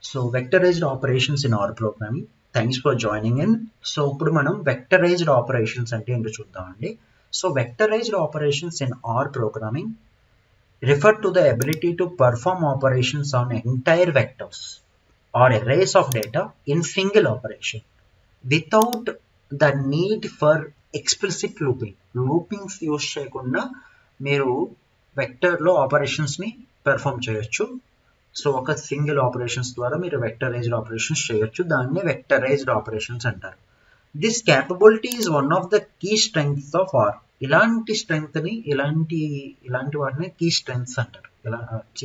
So vectorized operations in R programming. Thanks for joining in. So ఇప్పుడు మనం vectorized operations అంటే ఏంటో చూద్దామండి. So vectorized operations in R programming refer to the ability to perform operations on entire vectors or arrays of data in single operation without the need for explicit looping. Loopings use చేయకుండా మీరు వెక్టర్లో ఆపరేషన్స్ని perform చేయొచ్చు. So ఒక single operations ద్వారా మీరు vectorized operations చేయొచ్చు. దాన్నే వెక్టరైజ్డ్ ఆపరేషన్స్ అంటారు. This capability is one of the key strengths of R. ఇలాంటి స్ట్రెంగ్త్ని ఇలాంటి వాటిని కీ స్ట్రెంగ్త్స్ అంటారు.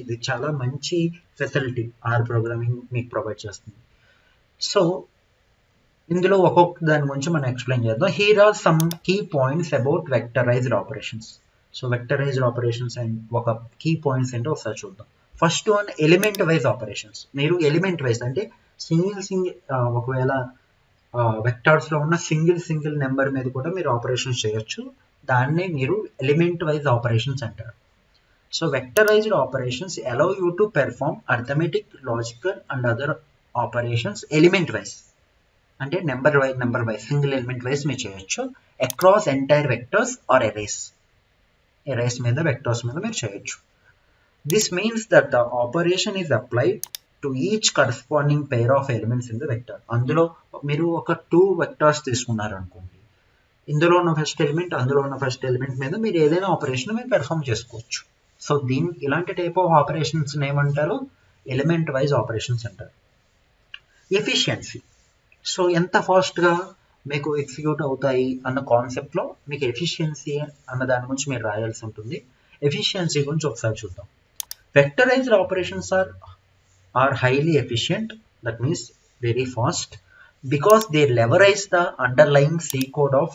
ఇది చాలా మంచి ఫెసిలిటీ ఆర్ ప్రోగ్రామింగ్ మీకు ప్రొవైడ్ చేస్తుంది. సో ఇందులో ఒక్కొక్క దాని గురించి మనం ఎక్స్ప్లెయిన్ చేద్దాం. Here are some key points about vectorised operations. So వెక్టరైజ్డ్ operations and ఒక కీ పాయింట్స్ ఏంటో ఒకసారి చూద్దాం. First one element wise operations. మీరు ఎలిమెంట్ వైజ్ అంటే సింగిల్ ఒకవేళ వెక్టార్స్లో ఉన్న సింగిల్ నెంబర్ మీద కూడా మీరు ఆపరేషన్స్ చేయొచ్చు. దాన్నే మీరు ఎలిమెంట్ వైజ్ ఆపరేషన్స్ అంటారు. So వెక్టరైజ్డ్ operations allow you to perform arithmetic, logical and other operations element wise. అంటే number wise single element wise మీరు చేయొచ్చు across entire vectors or arrays మీద వెక్టర్స్ మీద మీరు చేయొచ్చు. This means that the operation is applied to each corresponding pair of elements in the vector. అందులో మీరు ఒక 2 వెక్టర్స్ తీసుకున్నారు అనుకోండి. ఇందులో ఉన్న ఫస్ట్ ఎలిమెంట్, అందులో ఉన్న ఫస్ట్ ఎలిమెంట్ మీద మీరు ఏదైనా ఆపరేషన్ మీరు పెర్ఫామ్ చేసుకోవచ్చు. సో ఇలాంటి టైప్ ఆఫ్ ఆపరేషన్స్ ఏమంటారు? ఎలిమెంట్ వైజ్ ఆపరేషన్స్ అంటారు. ఎఫిషియన్సీ. సో ఎంత ఫాస్ట్గా మీకు ఎగ్జిక్యూట్ అవుతాయి అన్న కాన్సెప్ట్లో మీకు ఎఫిషియన్సీ అన్న దాని గురించి మీరు రాయాల్సి ఉంటుంది. ఎఫిషియన్సీ గురించి ఒకసారి చూద్దాం. Vectorized operations are highly efficient, that means very fast, because they leverage the underlying C code of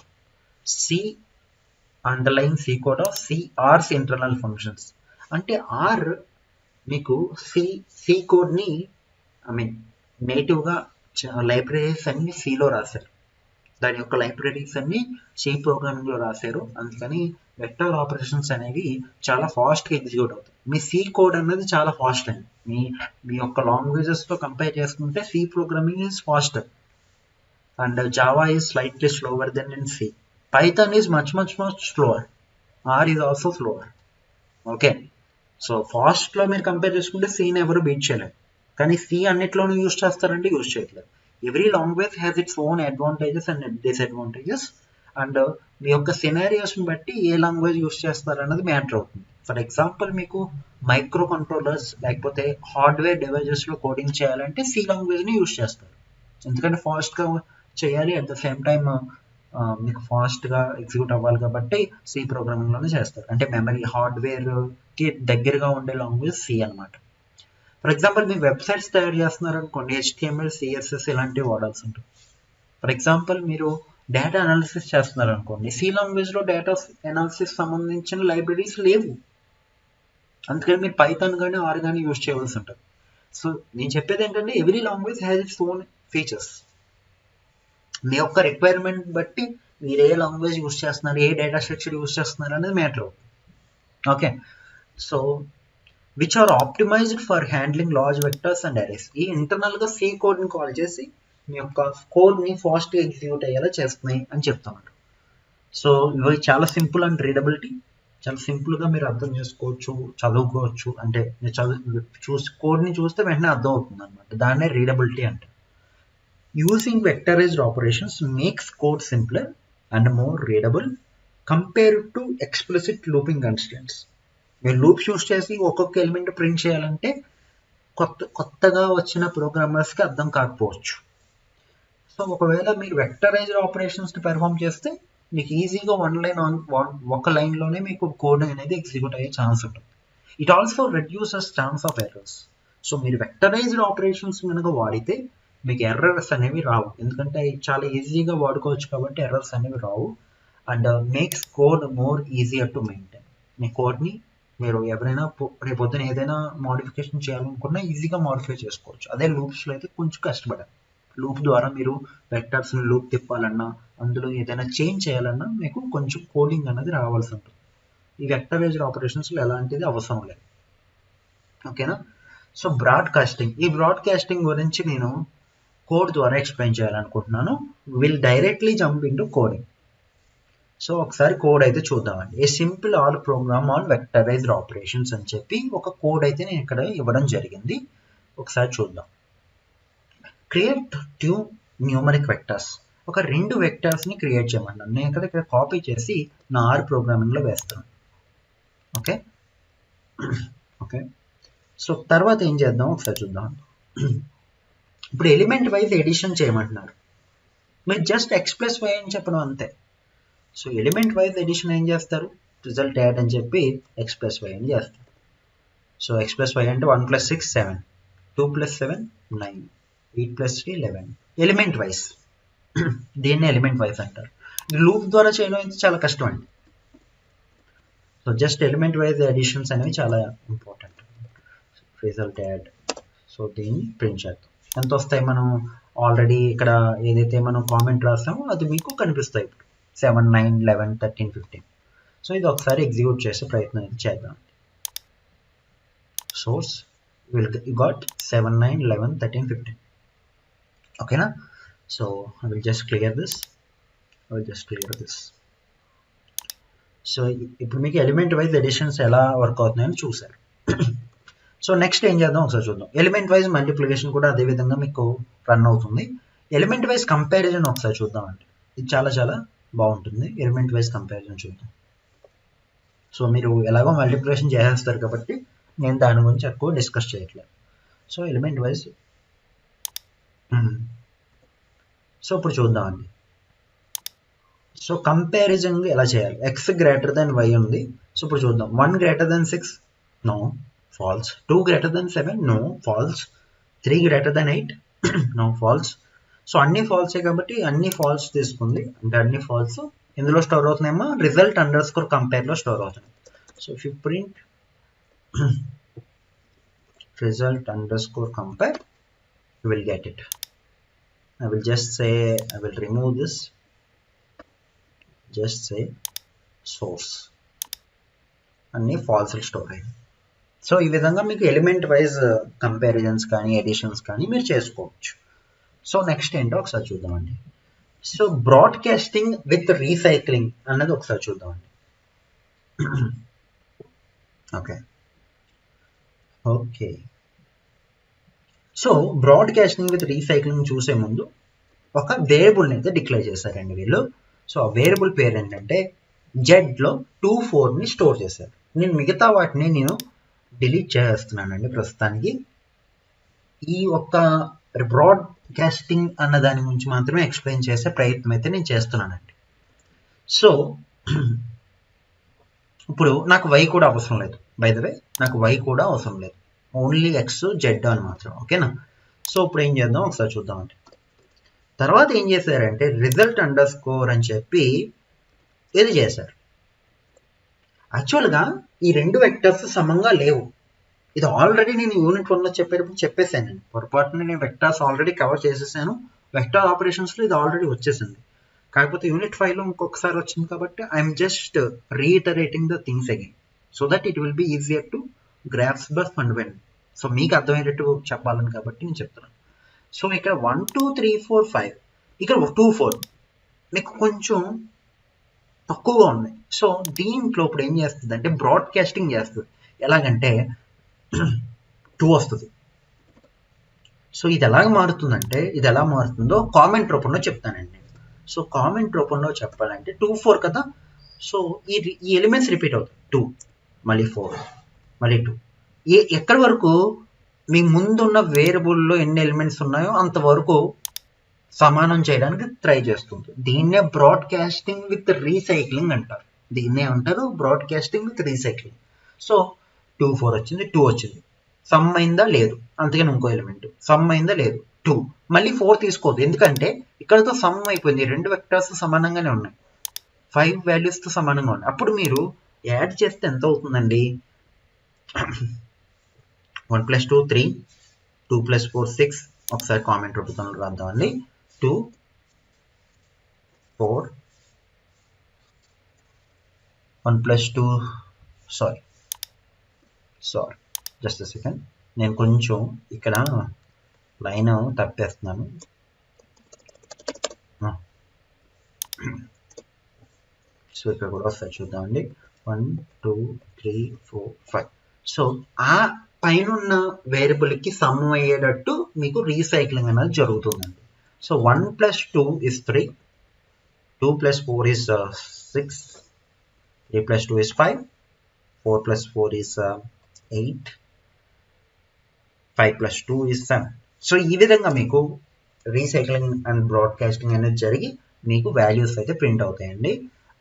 R's internal functions. అంటే R మీకు C కోడ్ని నేటివ్గా లైబ్రరీస్ అన్ని Cలో రాశారు. దాని యొక్క లైబ్రరీస్ అన్ని C ప్రోగ్రామింగ్లో రాశారు. అందుకని వెక్టర్ ఆపరేషన్స్ అనేవి చాలా ఫాస్ట్గా ఎగ్జిక్యూట్ అవుతాయి. మీ C కోడ్ అనేది చాలా ఫాస్ట్ అండి. మీ యొక్క లాంగ్వేజెస్తో కంపేర్ చేసుకుంటే C programming is faster and Java is slightly slower then in C. Python is much slower. R is also slower. Okay, so ఫాస్ట్లో మీరు కంపేర్ చేసుకుంటే Cని ఎవరు బీట్ చేయలేరు. కానీ C అన్నిట్లోనూ యూజ్ చేస్తారంటే యూజ్ చేయట్లేదు. Every language has its own advantages and disadvantages. And మీ యొక్క సినారియోస్ని బట్టి ఏ లాంగ్వేజ్ యూస్ చేస్తారన్నది మ్యాటర్ అవుతుంది. ఫర్ ఎగ్జాంపుల్ మీకు మైక్రో కంట్రోలర్స్ లేకపోతే హార్డ్వేర్ డివైజెస్లో కోడింగ్ చేయాలంటే C లాంగ్వేజ్ని యూస్ చేస్తారు. ఎందుకంటే ఫాస్ట్గా చేయాలి, అట్ ద సేమ్ టైమ్ మీకు ఫాస్ట్గా ఎగ్జిక్యూట్ అవ్వాలి కాబట్టి C ప్రోగ్రామింగ్లోనే చేస్తారు. అంటే మెమరీ హార్డ్వేర్కి దగ్గరగా ఉండే లాంగ్వేజ్ C అనమాట. ఫర్ ఎగ్జాంపుల్ మీ వెబ్సైట్స్ తయారు చేస్తున్నారు అనుకోండి, HTML, CSS ఇలాంటివి వాడాల్సి ఉంటుంది. ఫర్ ఎగ్జాంపుల్ మీరు డేటా అనాలిసిస్ చేస్తున్నారు అనుకోండి, C లాంగ్వేజ్లో డేటా అనాలిసిస్ సంబంధించిన లైబ్రరీస్ లేవు. అందుకని మీరు పైథాన్ కానీ ఆర్ కానీ యూజ్ చేయవలసి ఉంటుంది. సో నేను చెప్పేది ఏంటంటే every language has its own features. మీ యొక్క రిక్వైర్మెంట్ బట్టి మీరు ఏ లాంగ్వేజ్ యూజ్ చేస్తున్నారు, ఏ డేటా స్ట్రక్చర్ యూజ్ చేస్తున్నారు అనేది మ్యాటర్ అవుతుంది. Okay, so which are optimized for handling large vectors and arrays. ఈ ఇంటర్నల్గా C కోడ్ని కాల్ చేసి మీ యొక్క కోడ్ని ఫాస్ట్గా ఎగ్జిక్యూట్ అయ్యేలా చేస్తున్నాయి అని చెప్తామంట. సో ఇవి చాలా సింపుల్ అండ్ రీడబిలిటీ, చాలా సింపుల్గా మీరు అర్థం చేసుకోవచ్చు, చదువుకోవచ్చు. అంటే కోడ్ని చూస్తే వెంటనే అర్థం అవుతుంది అనమాట. దాన్నే రీడబిలిటీ అంటే. Using vectorized operations makes code simpler and more readable compared to explicit looping constraints. మీరు లూప్స్ యూస్ చేసి ఒక్కొక్క ఎలిమెంట్ ప్రింట్ చేయాలంటే కొత్తగా వచ్చిన ప్రోగ్రామర్స్కి అర్థం కాకపోవచ్చు. సో ఒకవేళ మీరు వెక్టరైజ్డ్ ఆపరేషన్స్ని పెర్ఫామ్ చేస్తే మీకు ఈజీగా ఒక లైన్లోనే మీకు కోడ్ అనేది ఎగ్జిక్యూట్ అయ్యే ఛాన్స్ ఉంటుంది. It also reduces chance of errors. So మీరు వెక్టరైజ్డ్ ఆపరేషన్స్ కనుక వాడితే మీకు ఎర్రర్స్ అనేవి రావు, ఎందుకంటే చాలా ఈజీగా వాడుకోవచ్చు కాబట్టి ఎర్రర్స్ అనేవి రావు. And makes code more easier to maintain. మీ కోడ్ని మీరు ఎవరైనా రేపొద్దున ఏదైనా మోడిఫికేషన్ చేయాలనుకున్నా ఈజీగా మోడిఫై చేసుకోవచ్చు. అదే లూప్స్లో అయితే కొంచెం కష్టపడాలి. లూప్ ద్వారా మీరు వెక్టర్స్ని లూప్ తిప్పాలన్నా, అందులో ఏదైనా చేంజ్ చేయాలన్నా మీకు కొంచెం కోడింగ్ అనేది రావాల్సి ఉంటుంది. ఈ వెక్టరైజ్డ్ ఆపరేషన్స్లో ఎలాంటిది అవసరం లేదు. ఓకేనా? సో బ్రాడ్కాస్టింగ్, ఈ బ్రాడ్కాస్టింగ్ గురించి నేను కోడ్ ద్వారా ఎక్స్ప్లెయిన్ చేయాలనుకుంటున్నాను. Will directly jump into coding. So ఒకసారి కోడ్ అయితే చూద్దామండి. A simple R program on vectorized operations అని చెప్పి ఒక కోడ్ అయితే నేను ఇక్కడ ఇవ్వడం జరిగింది. ఒకసారి చూద్దాం. Create 2 numeric vectors. ఒక 2 వెక్టర్స్ని క్రియేట్ చేయమన్నాను. నేను ఇక్కడ కాపీ చేసి నా ఆర్ ప్రోగ్రామింగ్లో వేస్తాను. Okay okay. సో తర్వాత ఏం చేద్దాం ఒకసారి చూద్దాం. ఇప్పుడు ఎలిమెంట్ వైజ్ ఎడిషన్ చేయమంటున్నారు. మీరు జస్ట్ x+y అని చెప్పడం అంతే. సో ఎలిమెంట్ వైజ్ ఎడిషన్ ఏం చేస్తారు, రిజల్ట్ యాడ్ అని చెప్పి x+y అని చేస్తారు. సో x+y అంటే 1 + 6 7, 2 + 7 9, 8 + 3 11. ఎలిమెంట్ వైజ్, దీన్ని ఎలిమెంట్ వైజ్ అంటారు. లూప్ ద్వారా చేయడం అయితే చాలా కష్టం అండి. So just element wise additions అనేవి చాలా ఇంపార్టెంట్. Result add. సో దీన్ని ప్రింట్ చేద్దాం. ఎంత వస్తాయి, మనం ఆల్రెడీ ఇక్కడ ఏదైతే మనం కామెంట్ రాస్తామో అది మీకు కనిపిస్తాయి. ఇప్పుడు 7 9 11 13 15. సో ఇది ఒకసారి ఎగ్జిక్యూట్ చేసే ప్రయత్నం అయితే చేద్దాం. Source will got 7 9 11 13 15. ఓకేనా. So I will just clear this. So ఇప్పుడు మీకు ఎలిమెంట్ వైజ్ ఎడిషన్స్ ఎలా వర్క్ అవుతున్నాయని చూసారు. సో నెక్స్ట్ ఏం చేద్దాం ఒకసారి చూద్దాం. ఎలిమెంట్ వైజ్ మల్టిప్లికేషన్ కూడా అదే విధంగా మీకు రన్ అవుతుంది. ఎలిమెంట్ వైజ్ కంపారిజన్ ఒకసారి చూద్దామండి. ఇది చాలా చాలా బాగుంటుంది. ఎలిమెంట్ వైజ్ కంపారిజన్ చూద్దాం. సో మీరు ఎలాగో మల్టిప్లికేషన్ చేసేస్తారు కాబట్టి నేను దాని గురించి ఎక్కువ డిస్కస్ చేయట్లేదు. సో ఎలిమెంట్ వైజ్ సో ఇప్పుడు చూద్దామండి. సో కంపారిజన్ ఎలా చేయాలి. x గ్రేటర్ దెన్ y ఉంది. సో ఇప్పుడు చూద్దాం. 1 greater than 6 no false, 2 greater than 7 no false, 3 greater than 8 no false. So అన్ని ఫాల్సే కాబట్టి అన్ని ఫాల్స్ తీసుకుంది. అంటే అన్ని ఫాల్స్ ఇందులో స్టోర్ అవుతున్నాయేమో రిజల్ట్ అండర్స్కోర్ కంపేర్లో స్టోర్ అవుతుంది. So if you print result underscore compare you will get it. I will just say, I will remove this, just say source అన్ని ఫాల్స్ స్టోర్ అయ్యింది. సో ఈ విధంగా మీకు ఎలిమెంట్ వైజ్ కంపారిజన్స్ కానీ editions కానీ మీరు చేసుకోవచ్చు. సో నెక్స్ట్ ఏంటో ఒకసారి చూద్దామండి. సో బ్రాడ్కాస్టింగ్ విత్ రీసైక్లింగ్ అన్నది ఒకసారి చూద్దామండి. Okay. So broadcasting with recycling చూసే ముందు ఒక వేరియబుల్ని అయితే డిక్లేర్ చేశారండి వీళ్ళు. సో ఆ వేరియబుల్ పేరు ఏంటంటే జెడ్లో 24ని స్టోర్ చేశారు. నేను మిగతా వాటిని నేను డిలీట్ చేస్తున్నానండి ప్రస్తుతానికి. ఈ ఒక్క బ్రాడ్కాస్టింగ్ అన్న దాని గురించి మాత్రమే ఎక్స్ప్లెయిన్ చేసే ప్రయత్నం అయితే నేను చేస్తున్నానండి. సో ఇప్పుడు నాకు వై కూడా అవసరం లేదు. బై ద వే నాకు వై కూడా అవసరం లేదు, ఓన్లీ ఎక్స్ జెడ్ అని మాత్రం. ఓకేనా. సో ఇప్పుడు ఏం చేద్దాం ఒకసారి చూద్దామండి. తర్వాత ఏం చేశారంటే రిజల్ట్ అండర్స్కోర్ అని చెప్పి ఇది చేశారు. యాక్చువల్గా ఈ 2 వెక్టర్స్ సమంగా లేవు. ఇది ఆల్రెడీ నేను యూనిట్ 1లో చెప్పేటప్పుడు చెప్పేశాను. నేను పొరపాటున నేను వెక్టర్స్ ఆల్రెడీ కవర్ చేసేసాను. వెక్టర్ ఆపరేషన్స్లో ఇది ఆల్రెడీ వచ్చేసింది. కాకపోతే యూనిట్ 5లో ఇంకొకసారి వచ్చింది కాబట్టి I'm just reiterating the things again so that it will be easier to grasp the fundamental. So మీకు అర్థమయ్యేటట్టు చెప్పాలని కాబట్టి నేను చెప్తున్నాను. సో ఇక్కడ 1 2 3 4 5, ఇక్కడ 2 4 మీకు కొంచెం తక్కువగా ఉన్నాయి. సో దీంట్లో ఇప్పుడు ఏం చేస్తుంది అంటే బ్రాడ్కాస్టింగ్ చేస్తుంది. ఎలాగంటే 2 వస్తుంది. సో ఇది ఎలాగ మారుతుందంటే, ఇది ఎలా మారుతుందో కామెంట్ రూపంలో చెప్తానండి. సో కామెంట్ రూపంలో చెప్పాలంటే 2 4 కదా. సో ఈ ఎలిమెంట్స్ రిపీట్ అవుతాయి. 2 మళ్ళీ 4 మళ్ళీ 2. ఎక్కడి వరకు మీ ముందున్న వేరియబుల్లో ఎన్ని ఎలిమెంట్స్ ఉన్నాయో అంతవరకు సమానం చేయడానికి ట్రై చేస్తుంది. దీన్నే బ్రాడ్కాస్టింగ్ విత్ రీసైక్లింగ్ అంటారు. దీన్నే అంటారు బ్రాడ్కాస్టింగ్ విత్ రీసైక్లింగ్. సో 2 4 వచ్చింది, 2 వచ్చింది, సమ్ అయిందా లేదు, అంతకని ఇంకో ఎలిమెంట్ సమ్ అయిందా లేదు, 2 మళ్ళీ 4 తీసుకోవద్దు. ఎందుకంటే ఇక్కడతో సమ్ అయిపోయింది. 2 వెక్టర్స్ సమానంగానే ఉన్నాయి, 5 వాల్యూస్తో సమానంగా ఉన్నాయి. అప్పుడు మీరు యాడ్ చేస్తే ఎంత అవుతుందండి? 1 + 2 3, 2 + 4 6. ఒకసారి కామెంట్ రూపంలో రాద్దామండి. 2 4 1 + 2 సారీ జస్ట్ a second. నేను కొంచెం ఇక్కడ లైన్ తప్పేస్తున్నాను. సో ఇక్కడ కూడా వస్తాయి చూద్దామండి. 1 2 3 4 5. సో ఆ పైన ఉన్న వేరియబుల్కి సమ్ అయ్యేటట్టు మీకు రీసైక్లింగ్ అనేది జరుగుతుందండి. So 1 + 2 is 3, 2 + 4 is 6, 3 + 2 is 5, 4 + 4 is 8, 5 + 2 is 7. So ఈ విధంగా మీకు రీసైక్లింగ్ అండ్ బ్రాడ్కాస్టింగ్ అనేది జరిగి మీకు వాల్యూస్ అయితే ప్రింట్ అవుతాయండి.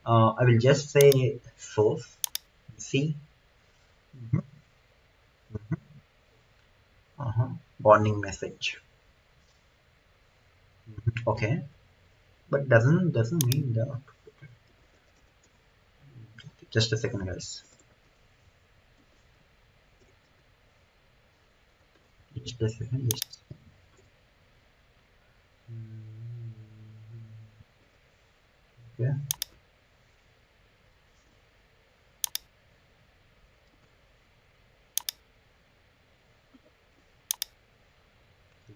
I will just say source C warning message. Okay, but doesn't mean that. Just a second, guys. Just a second. Okay.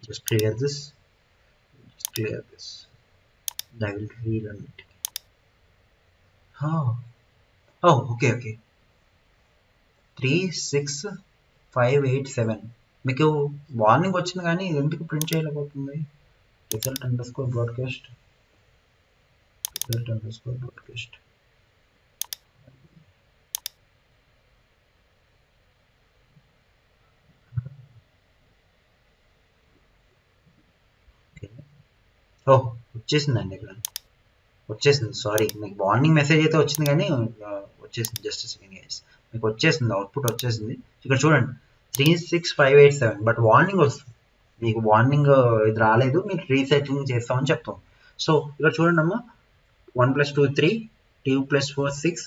Just clear this. I will rerun it. Oh, okay. 3 6 5 8 7 మీకు warning వచ్చింది కానీ ఇది ఎందుకు print చేయలేకపోతుంది? result underscore broadcast. వచ్చేసిందండి. ఇక్కడ వచ్చేసింది. Sorry, మీకు warning message అయితే వచ్చింది కానీ వచ్చేసింది. జస్ట్ సెకండ్ గైస్, మీకు వచ్చేసింది, అవుట్పుట్ వచ్చేసింది. ఇక్కడ చూడండి 3 6 5 8 7, బట్ వార్నింగ్ వస్తుంది. మీకు వార్నింగ్ ఇది రాలేదు, మీరు రీసైక్లింగ్ చేస్తామని చెప్తాం. సో ఇక్కడ చూడండి అమ్మా, 1 + 2 3, 2 + 4 6,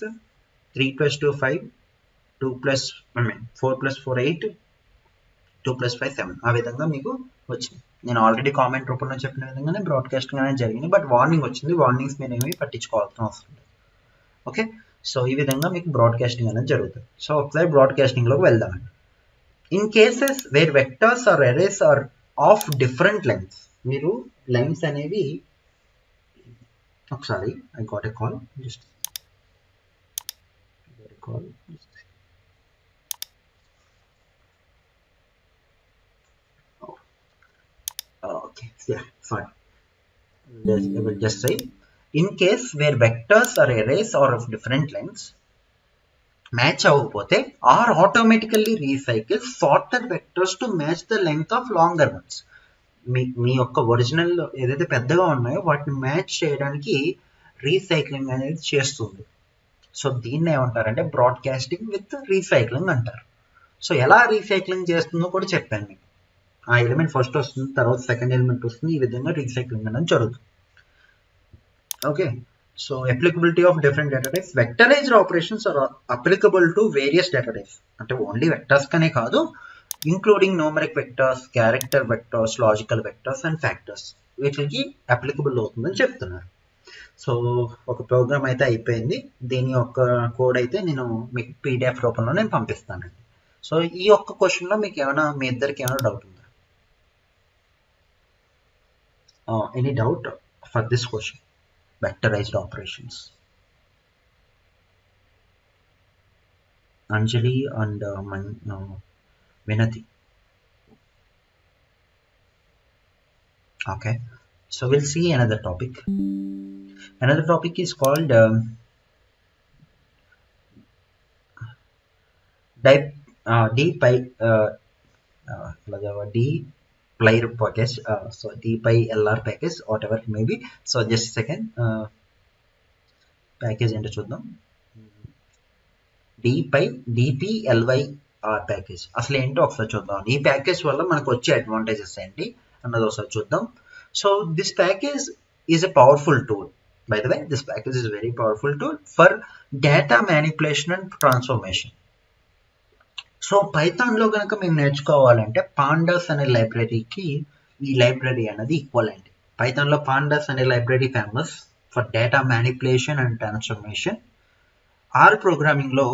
3 + 2 5, 4 + 4 8, 2 + 5 7. ఆ విధంగా మీకు వచ్చింది. నేను ఆల్రెడీ కామెంట్ రూపంలో చెప్పిన విధంగానే బ్రాడ్కాస్టింగ్ అనేది జరిగింది, బట్ వార్నింగ్ వచ్చింది. వార్నింగ్స్ మీరు ఏమీ పట్టించుకోవాల్సిన అవసరం లేదు. ఓకే, సో ఈ విధంగా మీకు బ్రాడ్కాస్టింగ్ అనేది జరుగుతుంది. సో ఒకసారి బ్రాడ్కాస్టింగ్లోకి వెళ్దామండి. In cases where vectors are arrays are of different lengths, మీరు లెంగ్త్స్ అనేవి ఒకసారి I got a call, just okay, yeah, fine. I will just say, in case where vectors or arrays are of different lengths match అవ్వకపోతే are automatically recycle sorted vectors to match the length of longer ones. మీ యొక్క original ఏదైతే పెద్దగా ఉన్నాయో వాటిని match చేయడానికి recycling అనేది చేస్తుంది. So దీన్ని ఏమంటారంటే బ్రాడ్కాస్టింగ్ విత్ రీసైక్లింగ్ అంటారు. సో ఎలా రీసైక్లింగ్ చేస్తుందో కూడా చెప్పాను మీకు. ఆ ఎలిమెంట్ ఫస్ట్ వస్తుంది, తర్వాత సెకండ్ ఎలిమెంట్ వస్తుంది, ఈ విధంగా రీసైక్లింగ్ అనేది జరుగుతుంది. Okay, so applicability of different data types. Vectorized operations are applicable to various data types. అంటే ఓన్లీ వెక్టర్స్ కనే కాదు, including numeric vectors, character vectors, logical vectors and factors, వీటికి అప్లికబుల్ అవుతుందని చెప్తున్నారు. సో ఒక ప్రోగ్రామ్ అయితే అయిపోయింది. దీని యొక్క కోడ్ అయితే నేను మీకు పీడిఎఫ్ రూపంలో నేను పంపిస్తానండి. సో ఈ ఒక్క క్వశ్చన్లో మీకు ఏమైనా, మీ ఇద్దరికి ఏమైనా డౌట్ ఉందా? Any doubt for this question? Vectorized operations. Anjali and Vinati. Okay, so we'll see another topic. Another topic is called dplyr package, so dplyr package, whatever it may be. So just a second, package ento chuddam. dplyr package asle ento okkari chuddam. ee package valla manaku వచ్చే advantages ఏంటి అన్నది ఒకసారి చూద్దాం. So this package is a powerful tool. By the way, this package is a very powerful tool for data manipulation and transformation. So పైథాన్లో కనుక మేము నేర్చుకోవాలంటే pandas అనే లైబ్రరీకి ఈ లైబ్రరీ అనేది ఈక్వల్ అండి. పైథాన్లో పాండాస్ అనే library famous for data manipulation and transformation. R ప్రోగ్రామింగ్లో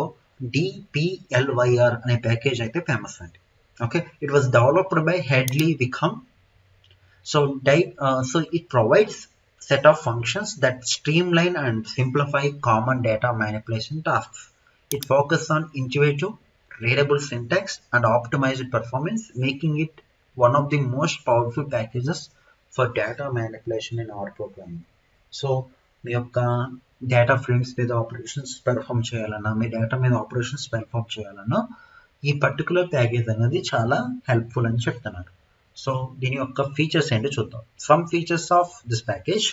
dplyr అనే ప్యాకేజ్ అయితే ఫేమస్ అండి. Okay, it was developed by Hadley Wickham. So it provides set of functions that streamline and simplify common data manipulation tasks. It focuses on intuitive, readable syntax and optimized performance, making it one of the most powerful packages for data manipulation in our programming. So మీ యొక్క data frames మీద operations perform చేయాలన్నా మీ data మీద operations perform చేయాలన్నా ఈ particular package అనేది చాలా హెల్ప్ఫుల్ అని చెప్తున్నారు. సో దీని యొక్క ఫీచర్స్ ఏంటో చూద్దాం. Some features of this package: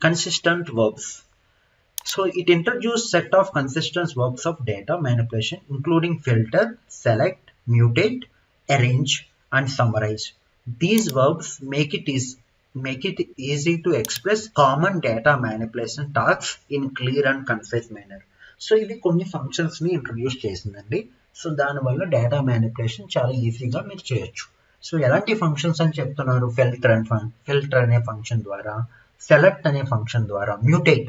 consistent verbs. So it introduced set of consistent verbs of data manipulation, including filter, select, mutate, arrange, and summarize. These verbs make it easy to express common data manipulation tasks in clear and concise manner. So ఇది కొన్ని functions ని introduce చేసిందండి. So దానివల్ల data manipulation చాలా ఈజీగా మీరు చేయొచ్చు. So ఎలాంటి ఫంక్షన్స్ అని చెప్తున్నారు? ఫిల్టర్ అనే ఫంక్షన్ ద్వారా, సెలెక్ట్ అనే ఫంక్షన్ ద్వారా, మ్యూటేట్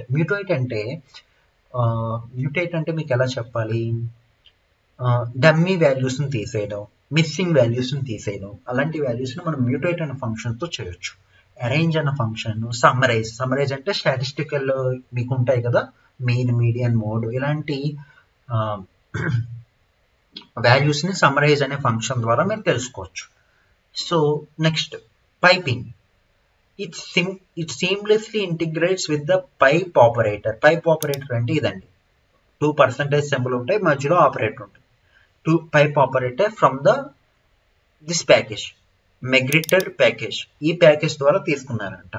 అంటే మీకు ఎలా చెప్పాలి, డమ్మీ వాల్యూస్ని తీసేయడం, మిస్సింగ్ వాల్యూస్ని తీసేయడం, అలాంటి వాల్యూస్ని మనం మ్యూటేట్ అనే ఫంక్షన్తో చేయొచ్చు. అరేంజ్ అనే ఫంక్షన్, సమ్మరైజ్ అంటే స్టాటిస్టికల్ మీకు ఉంటాయి కదా, మీన్, మీడియన్, మోడ్, ఇలాంటి వాల్యూస్ని సమ్మరైజ్ అనే ఫంక్షన్ ద్వారా మీరు తెలుసుకోవచ్చు. So next, piping. It seamlessly integrates with the pipe operator. Pipe operator అంటే ఇదండి, 2% సింబల్ ఉంటాయి, మధ్యలో ఆపరేటర్ ఉంటుంది. Pipe operator from this package, Megritter package. ఈ ప్యాకేజ్ ద్వారా తీసుకున్నారంట.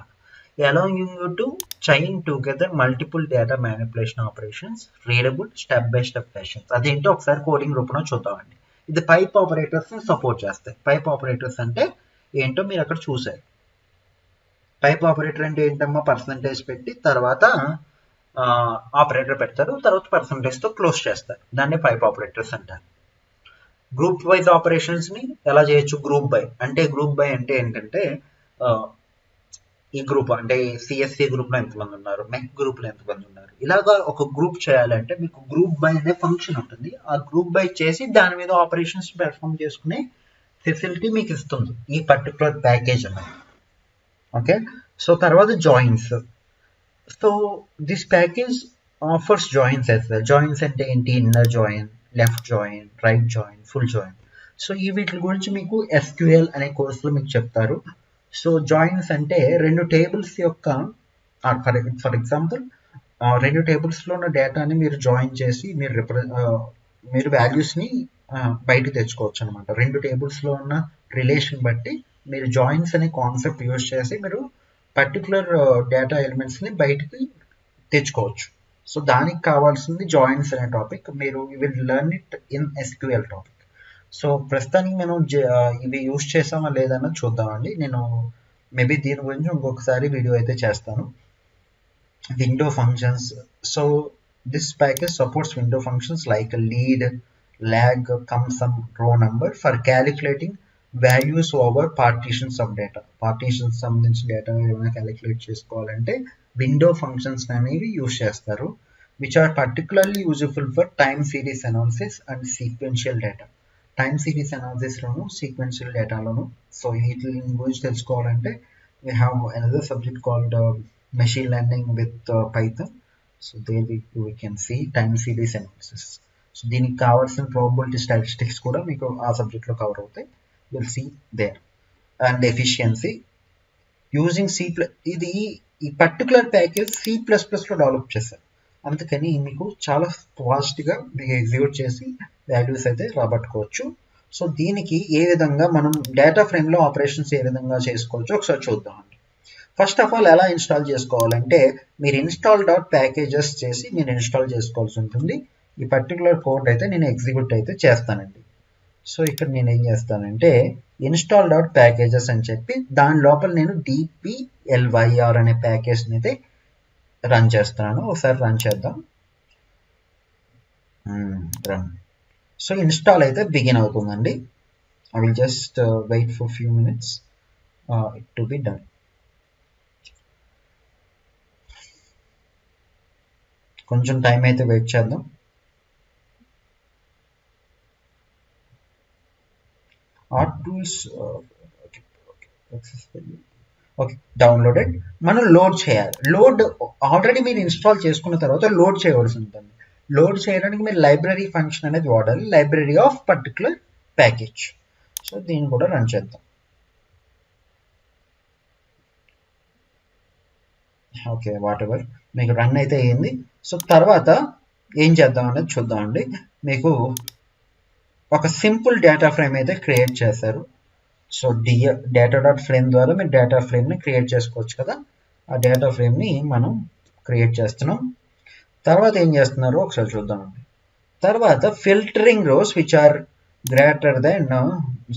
allowing you to chain together multiple data manipulation operations, readable step by step fashions. అదేంటో ఒకసారి coding రూపంలో చూద్దామండి. ఇది పైప్ ఆపరేటర్స్ ని సపోర్ట్ చేస్తాయి. పైప్ ఆపరేటర్స్ అంటే ఏంటో మీరు అక్కడ చూసారు. పైప్ ఆపరేటర్ అంటే ఏంటమ్మా, పర్సంటేజ్ పెట్టి తర్వాత ఆపరేటర్ పెడతారు, తర్వాత పర్సంటేజ్తో క్లోజ్ చేస్తారు. దాన్ని పైప్ ఆపరేటర్స్ అంటారు. గ్రూప్ వైజ్ ఆపరేషన్స్ ని ఎలా చేయొచ్చు? గ్రూప్ బై అంటే ఏంటంటే ఈ గ్రూప్ అంటే సిఎస్సి గ్రూప్లో ఎంతమంది ఉన్నారు, మెక్ గ్రూప్లో ఎంతమంది ఉన్నారు, ఇలాగా ఒక గ్రూప్ చేయాలంటే మీకు గ్రూప్ బై అనే ఫంక్షన్ ఉంటుంది. ఆ గ్రూప్ బై చేసి దాని మీద ఆపరేషన్స్ పెర్ఫామ్ చేసుకునే ఫెసిలిటీ మీకు ఇస్తుంది ఈ పర్టికులర్ ప్యాకేజ్ అన్నది. ఓకే, సో తర్వాత joins. So this package offers joins as well. Joins అంటే ఏంటి? Inner join, left join, right join, full join. So ఈ వీటి గురించి మీకు SQL అనే కోర్సులో మీకు చెప్తారు. సో జాయిన్స్ అంటే రెండు టేబుల్స్ యొక్క, ఫర్ ఎగ్జాంపుల్ రెండు టేబుల్స్లో ఉన్న డేటాని మీరు జాయిన్ చేసి మీరు వాల్యూస్ని బయటకు తెచ్చుకోవచ్చు అనమాట. రెండు టేబుల్స్లో ఉన్న రిలేషన్ బట్టి మీరు జాయిన్స్ అనే కాన్సెప్ట్ యూజ్ చేసి మీరు పర్టికులర్ డేటా ఎలిమెంట్స్ని బయటికి తెచ్చుకోవచ్చు. సో దానికి కావాల్సింది జాయిన్స్ అనే టాపిక్. మీరు will learn it in SQL topic. So ప్రస్తుతానికి మనం ఇవి యూజ్ చేసామా లేదన్నది చూద్దామండి. నేను మేబీ దీని గురించి ఇంకొకసారి వీడియో అయితే చేస్తాను. Window functions. So this package supports window functions like lead, lag, sum, row number for calculating values over partitions of data. Partitions సంబంధించిన డేటా ఏమైనా క్యాలిక్యులేట్ చేసుకోవాలంటే విండో ఫంక్షన్స్ అనేవి యూజ్ చేస్తారు, which are particularly useful for time series analysis and sequential data. Time series అనాలిసిస్లోను, sequential డేటాలోను. So వీటి గురించి తెలుసుకోవాలంటే we have another subject called machine learning with Python. So there we can see time series analysis. So దీనికి కావాల్సిన probability statistics కూడా మీకు ఆ సబ్జెక్ట్లో కవర్ అవుతాయి. Will see there. And efficiency using ఇది ఈ పర్టికులర్ ప్యాకేజ్ C++లో డెవలప్ చేశారు, అందుకని మీకు చాలా ఫాస్ట్గా మీకు ఎగ్జిక్యూట్ చేసి వాల్యూస్ అయితే రాబట్టుకోవచ్చు. సో దీనికి ఏ విధంగా మనం డేటా ఫ్రేమ్లో ఆపరేషన్స్ ఏ విధంగా చేసుకోవచ్చో ఒకసారి చూద్దామండి. ఫస్ట్ ఆఫ్ ఆల్ ఎలా ఇన్స్టాల్ చేసుకోవాలంటే మీరు install.packages చేసి మీరు ఇన్స్టాల్ చేసుకోవాల్సి ఉంటుంది. ఈ పర్టికులర్ కోడ్ అయితే నేను ఎగ్జిక్యూట్ అయితే చేస్తానండి. సో ఇక్కడ నేను ఏం చేస్తానంటే install.packages అని చెప్పి దాని లోపల నేను dplyr అనే ప్యాకేజ్ని అయితే రన్ చేస్తున్నాను. ఒకసారి రన్ చేద్దాం. రన్. సో ఇన్స్టాల్ అయితే బిగిన్ అవుతుందండి. I will just wait for few minutes it to be done. కొంచెం టైం అయితే వెయిట్ చేద్దాం. R tools okay downloaded. మనం లోడ్ చేయాలి. లోడ్ ఆల్రెడీ మీరు ఇన్స్టాల్ చేసుకున్న తర్వాత లోడ్ చేయవలసి ఉంటుంది. లోడ్ చేయడానికి మీరు లైబ్రరీ ఫంక్షన్ అనేది వాడాలి, library of particular package. So దీన్ని కూడా రన్ చేద్దాం. ఓకే వాట్ ఎవర్, మీకు రన్ అయితే అయ్యింది. సో తర్వాత ఏం చేద్దాం అనేది చూద్దామండి. మీకు ఒక సింపుల్ డేటా ఫ్రేమ్ అయితే క్రియేట్ చేశారు. సో డేటా డాట్ ఫ్రేమ్ ద్వారా మీరు డేటా ఫ్రేమ్ని క్రియేట్ చేసుకోవచ్చు కదా. ఆ డేటా ఫ్రేమ్ని మనం క్రియేట్ చేస్తున్నాం. తర్వాత ఏం చేస్తున్నారు ఒకసారి చూద్దామండి. తర్వాత filtering rows which are greater then,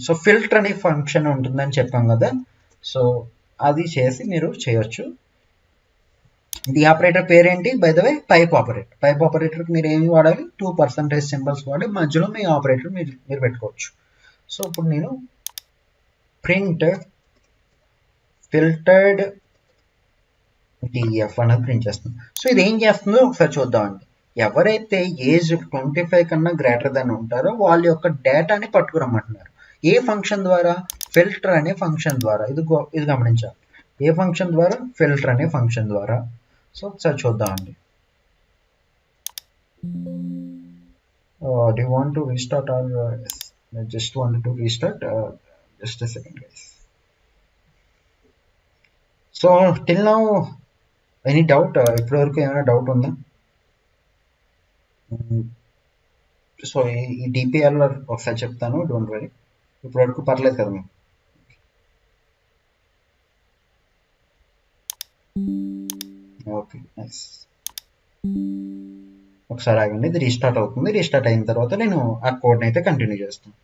so filter అనే ఫంక్షన్ ఉంటుందని చెప్పాం కదా. సో అది చేసి మీరు చేయొచ్చు. ది ఆపరేటర్ పేరేంటి by the way, pipe operator. Pipe ఆపరేటర్కి మీరు ఏమి వాడాలి, 2% సింబల్స్ వాడి మధ్యలో మీ ఆపరేటర్ మీరు పెట్టుకోవచ్చు. సో ఇప్పుడు నేను ప్రింట్ ఫిల్టర్డ్ డిఎఫ్ అనేది ప్రింట్ చేస్తున్నాను. సో ఇది ఏం చేస్తుందో ఒకసారి చూద్దామండి. ఎవరైతే ఏజ్ 25 కన్నా గ్రేటర్ దాన్ ఉంటారో వాళ్ళ యొక్క డేటాని పట్టుకురమ్మంటున్నారు. ఏ ఫంక్షన్ ద్వారా, ఫిల్టర్ అనే ఫంక్షన్ ద్వారా. ఇది గమనించాలి. ఏ ఫంక్షన్ ద్వారా, ఫిల్టర్ అనే ఫంక్షన్ ద్వారా. సో ఒకసారి చూద్దామండి. Do you want to restart or just wanted to restart? Just a second guys. So till now any doubt? ఇప్పటివరకు ఏమైనా డౌట్ ఉందా? సో ఈ డిపిఆర్ ఒకసారి చెప్తాను, డోంట్ వరీ. ఇప్పటివరకు పర్లేదు కదా మీకు? Okay nice. ఒకసారి ఆగండి, ఇది రీస్టార్ట్ అవుతుంది. రీస్టార్ట్ అయిన తర్వాత నేను ఆ కోడ్ని అయితే కంటిన్యూ చేస్తాను.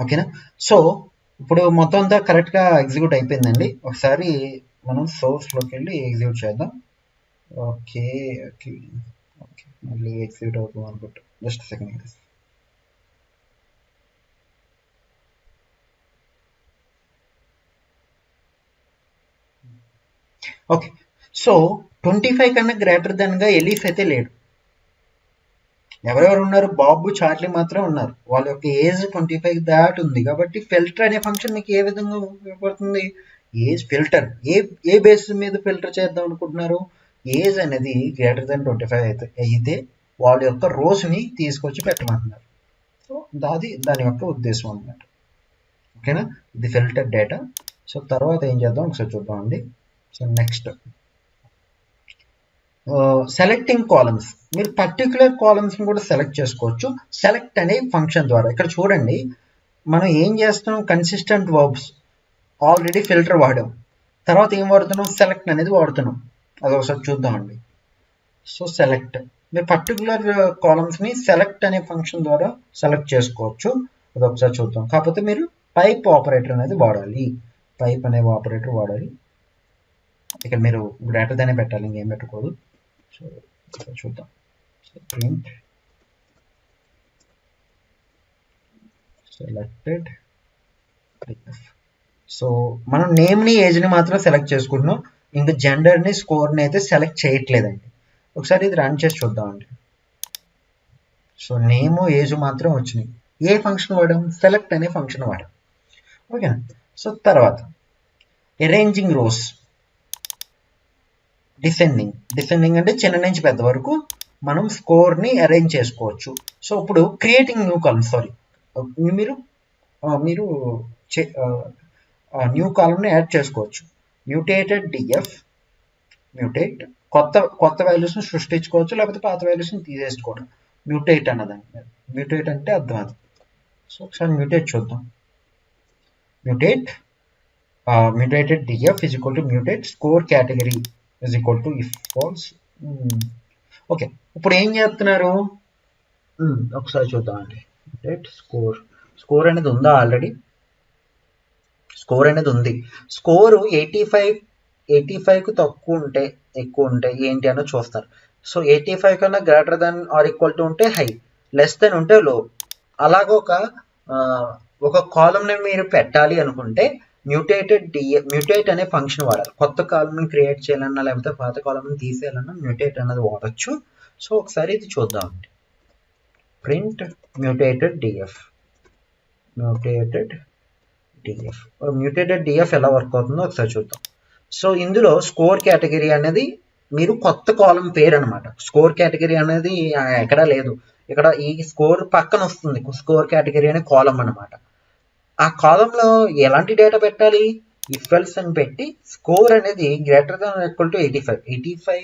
ఓకేనా? సో ఇప్పుడు మొత్తం అంతా కరెక్ట్గా ఎగ్జిక్యూట్ అయిపోయిందండి. ఒకసారి మనం సోర్స్లోకి వెళ్ళి ఎగ్జిక్యూట్ చేద్దాం. ఓకే ఓకే ఓకే, మళ్ళీ ఎగ్జిక్యూట్ అవుతుంది అనుకుంటా. Just second. ఓకే, సో 25 కన్నా గ్రేటర్ దెన్గా ఎలీఫ్ అయితే లేడు. ఎవరెవరు ఉన్నారు? బాబు, చార్లీ మాత్రం ఉన్నారు. వాళ్ళ యొక్క ఏజ్ 25 దాటి ఉంది. కాబట్టి ఫిల్టర్ అనే ఫంక్షన్ మీకు ఏ విధంగా ఉపయోగపడుతుంది? ఏజ్ ఫిల్టర్ ఏ బేసిస్ మీద ఫిల్టర్ చేద్దాం అనుకుంటున్నారు? ఏజ్ అనేది గ్రేటర్ దెన్ 25 అయితే వాళ్ళ యొక్క రోజుని తీసుకొచ్చి పెట్టమంటున్నారు. సో దాని యొక్క ఉద్దేశం అన్నమాట. ఓకేనా? ఇది ఫిల్టర్ డేటా. సో తర్వాత ఏం చేద్దాం ఒకసారి చూద్దామండి. So next selecting columns. మీరు పర్టికులర్ కాలమ్స్ని కూడా సెలెక్ట్ చేసుకోవచ్చు సెలెక్ట్ అనే ఫంక్షన్ ద్వారా. ఇక్కడ చూడండి, మనం ఏం చేస్తున్నాం, కన్సిస్టెంట్ వర్బ్స్ ఆల్రెడీ ఫిల్టర్ వాడాం. తర్వాత ఏం వాడుతున్నాం, సెలెక్ట్ అనేది వాడుతున్నాం. అది ఒకసారి చూద్దామండి. సో సెలెక్ట్, మీరు పర్టికులర్ కాలమ్స్ని సెలెక్ట్ అనే ఫంక్షన్ ద్వారా సెలెక్ట్ చేసుకోవచ్చు. అది ఒకసారి చూద్దాం. కాకపోతే మీరు పైప్ ఆపరేటర్ అనేది వాడాలి. పైప్ అనే ఆపరేటర్ వాడాలి. ఇక్కడ మీరు గ్రేటర్ దానే పెట్టాలి, ఇంకేం పెట్టకూడదు. సో చూద్దాం. So print selected. సో మనం నేమ్ని ఏజ్ని మాత్రం సెలెక్ట్ చేసుకుంటున్నాం, ఇంకా జెండర్ని స్కోర్ని అయితే సెలెక్ట్ చేయట్లేదండి. ఒకసారి ఇది రన్ చేసి చూద్దామండి. సో నేము ఏజ్ మాత్రం వచ్చినాయి. ఏ ఫంక్షన్ వాడాం? సెలెక్ట్ అనే ఫంక్షన్ వాడాం. ఓకేనా? సో తర్వాత అరేంజింగ్ రోస్. డిసెండింగ్ అంటే చిన్న నుంచి పెద్ద వరకు మనం స్కోర్ని అరేంజ్ చేసుకోవచ్చు. సో ఇప్పుడు క్రియేటింగ్ న్యూ కాలమ్, మీరు న్యూ కాలమ్ని యాడ్ చేసుకోవచ్చు. మ్యూటేటెడ్ డిఎఫ్, మ్యూటేట్, కొత్త వాల్యూస్ని సృష్టించుకోవచ్చు, లేకపోతే పాత వాల్యూస్ని తీసేసుకోవడం. మ్యూటేట్ అన్నదాన్ని, మ్యూటేట్ అంటే అర్థం అది. సో ఒకసారి మ్యూటేట్ చూద్దాం. Mutated DF is equal to mutate score category is equal to if false. Okay, ఇప్పుడు ఏం చేస్తున్నారు ఒకసారి చూద్దామండి. మ్యూటేట్ స్కోర్ అనేది ఉందా? ఆల్రెడీ స్కోర్ అనేది ఉంది. స్కోరు 85 85కు తక్కువ ఉంటే ఎక్కువ ఉంటే ఏంటి అని చూస్తారు. సో 85 కన్నా greater than or equal to ఉంటే హై, లెస్ దెన్ ఉంటే లో. అలాగ ఒక కాలంని మీరు పెట్టాలి అనుకుంటే మ్యూటేట్ అనే ఫంక్షన్ వాడాలి. కొత్త కాలంని క్రియేట్ చేయాలన్నా లేకపోతే పాత కాలంని తీసేయాలన్నా మ్యూటేట్ అనేది వాడచ్చు. సో ఒకసారి ఇది చూద్దామండి. ప్రింట్ మ్యూటేటెడ్ డిఎఫ్ ఎలా వర్క్ అవుతుందో ఒకసారి చూద్దాం. సో ఇందులో స్కోర్ కేటగిరీ అనేది మీరు కొత్త కాలం పేరు అనమాట. స్కోర్ కేటగిరీ అనేది ఎక్కడా లేదు. ఇక్కడ ఈ స్కోర్ పక్కన వస్తుంది స్కోర్ కేటగిరీ అనే కాలం అనమాట. ఆ కాలంలో ఎలాంటి డేటా పెట్టాలి? ఇఫ్ ఎల్స్ అని పెట్టి స్కోర్ అనేది గ్రేటర్ దాన్ ఈక్వల్ టు 85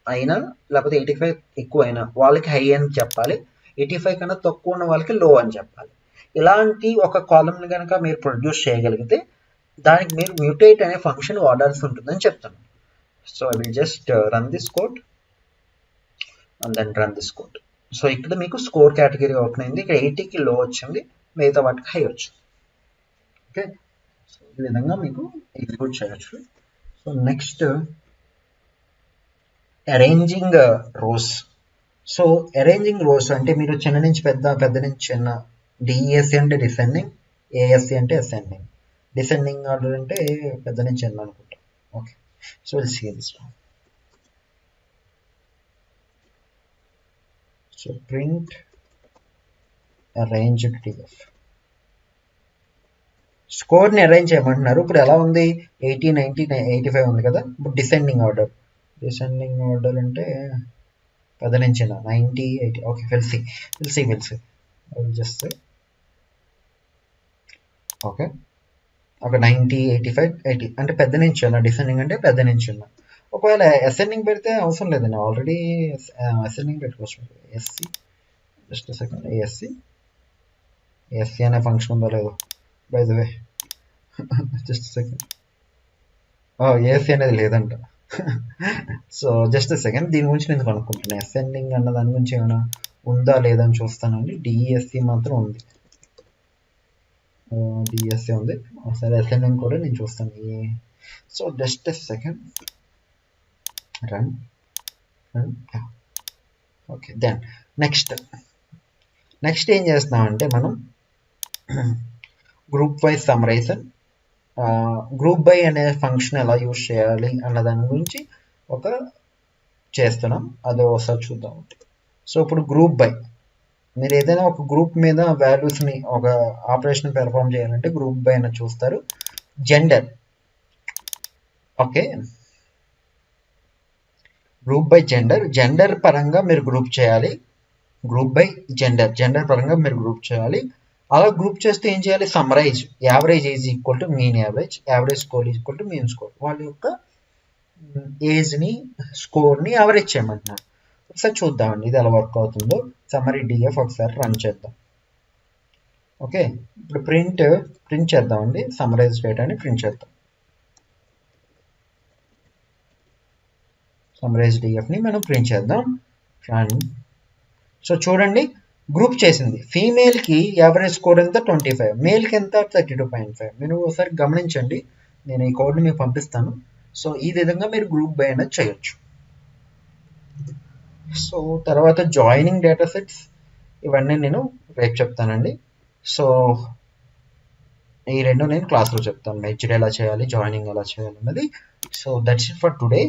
అయినా లేకపోతే 85 ఎక్కువ అయినా వాళ్ళకి హై అని చెప్పాలి, 85 కన్నా తక్కువ ఉన్న వాళ్ళకి లో అని చెప్పాలి. ఇలాంటి ఒక కాలంని కనుక మీరు ప్రొడ్యూస్ చేయగలిగితే దానికి మీరు మ్యూటేట్ అనే ఫంక్షన్ వాడాల్సి ఉంటుందని చెప్తాను. So I will just run this code and then run this code. So ఇక్కడ మీకు స్కోర్ కేటగిరీ ఓపెన్ అయింది. ఇక్కడ 80కి లో వచ్చింది, మిగతా వాటికి హై వచ్చింది. ఓకే, సో ఈ విధంగా మీకు ఎగ్జిక్యూట్ చేయొచ్చు. So next arranging rows. So arranging rows అంటే మీరు చిన్న నుంచి పెద్ద, పెద్ద నుంచి చిన్న. డిఎస్సి అంటే డిసెండింగ్, ఏఎస్సి అంటే అసెండింగ్. డిసెండింగ్ ఆర్డర్ అంటే పెద్ద నుంచి చిన్న అనుకుంటా. Okay, so will see this one. So print arranged DF. స్కోర్ని అరేంజ్ చేయమంటున్నారు. ఇప్పుడు ఎలా ఉంది? 80, 90, 85 ఉంది కదా. ఇప్పుడు డిసెండింగ్ ఆర్డర్ అంటే పెద్ద నుంచి 90, 80. Okay, will see. Just okay, ఒక 90, 85, 80 అంటే పెద్ద నుంచి ఉన్న. డిసెండింగ్ అంటే పెద్ద నుంచి ఉన్న. ఒకవేళ అసెండింగ్ పెడితే అవసరం లేదండి, ఆల్రెడీ అసెండింగ్ పెట్టుకోవచ్చు. ఎస్సి జస్ట్ సెకండ్, ఏఎస్సి అనే ఫంక్షన్ ఉందో లేదో by the way. Just second, ASC అనేది లేదంట. సో జస్ట్ సెకండ్, దీని గురించి నేను కనుక్కుంటున్నాను. అసెండింగ్ అన్న దాని గురించి ఏమైనా ఉందా లేదా అని చూస్తానండి. డిఎస్సి మాత్రం ఉంది, డిఎస్సి ఉంది. సరే, అసెండింగ్ కూడా నేను చూస్తాను. So just second, run. Okay, then next ఏం చేస్తామంటే మనం group wise summarizer, group by అనే ఫంక్షన్ ఎలా యూజ్ చేయాలి అన్న దాని గురించి చేస్తున్నాం. అది ఒకసారి చూద్దాం. సో ఇప్పుడు గ్రూప్ బై, మీరు ఏదైనా ఒక గ్రూప్ మీద వాల్యూస్ని ఒక ఆపరేషన్ పెర్ఫామ్ చేయాలంటే గ్రూప్ బై అని చూస్తారు. Gender, okay, group by gender పరంగా మీరు గ్రూప్ చేయాలి. గ్రూప్ బై జెండర్ పరంగా మీరు గ్రూప్ చేయాలి. అలా గ్రూప్ చేస్తే ఏం చేయాలి? Summarise. Average age equal to mean average score equal to mean score. వాళ్ళ యొక్క ఏజ్ని, స్కోర్ని యావరేజ్ చేయమంటున్నారు. ఒకసారి చూద్దామండి ఇది ఎలా వర్క్ అవుతుందో. సమ్మరీ డిఎఫ్ ఒకసారి రన్ చేద్దాం. ఓకే, ఇప్పుడు ప్రింట్ చేద్దామండి. సమ్మరైజ్ డేటాని ప్రింట్ చేద్దాం. సమ్మరైజ్ డిఎఫ్ని మనం ప్రింట్ చేద్దాం. సో చూడండి, గ్రూప్ చేసింది. ఫీమేల్కి యావరేజ్ స్కోర్ ఎంత? 25, మేల్కి ఎంత? 32.5. మీరు ఒకసారి గమనించండి, నేను ఈ కోడ్ని మీకు పంపిస్తాను. సో ఈ విధంగా మీరు గ్రూప్ బై అనేది చేయొచ్చు. సో తర్వాత జాయినింగ్ డేటా సెట్స్, ఇవన్నీ నేను రేపు చెప్తానండి. సో ఈ రెండు నేను క్లాస్లో చెప్తాను, మెర్జ్డ్ ఎలా చేయాలి, జాయినింగ్ ఎలా చేయాలి అన్నది. So that's it for today.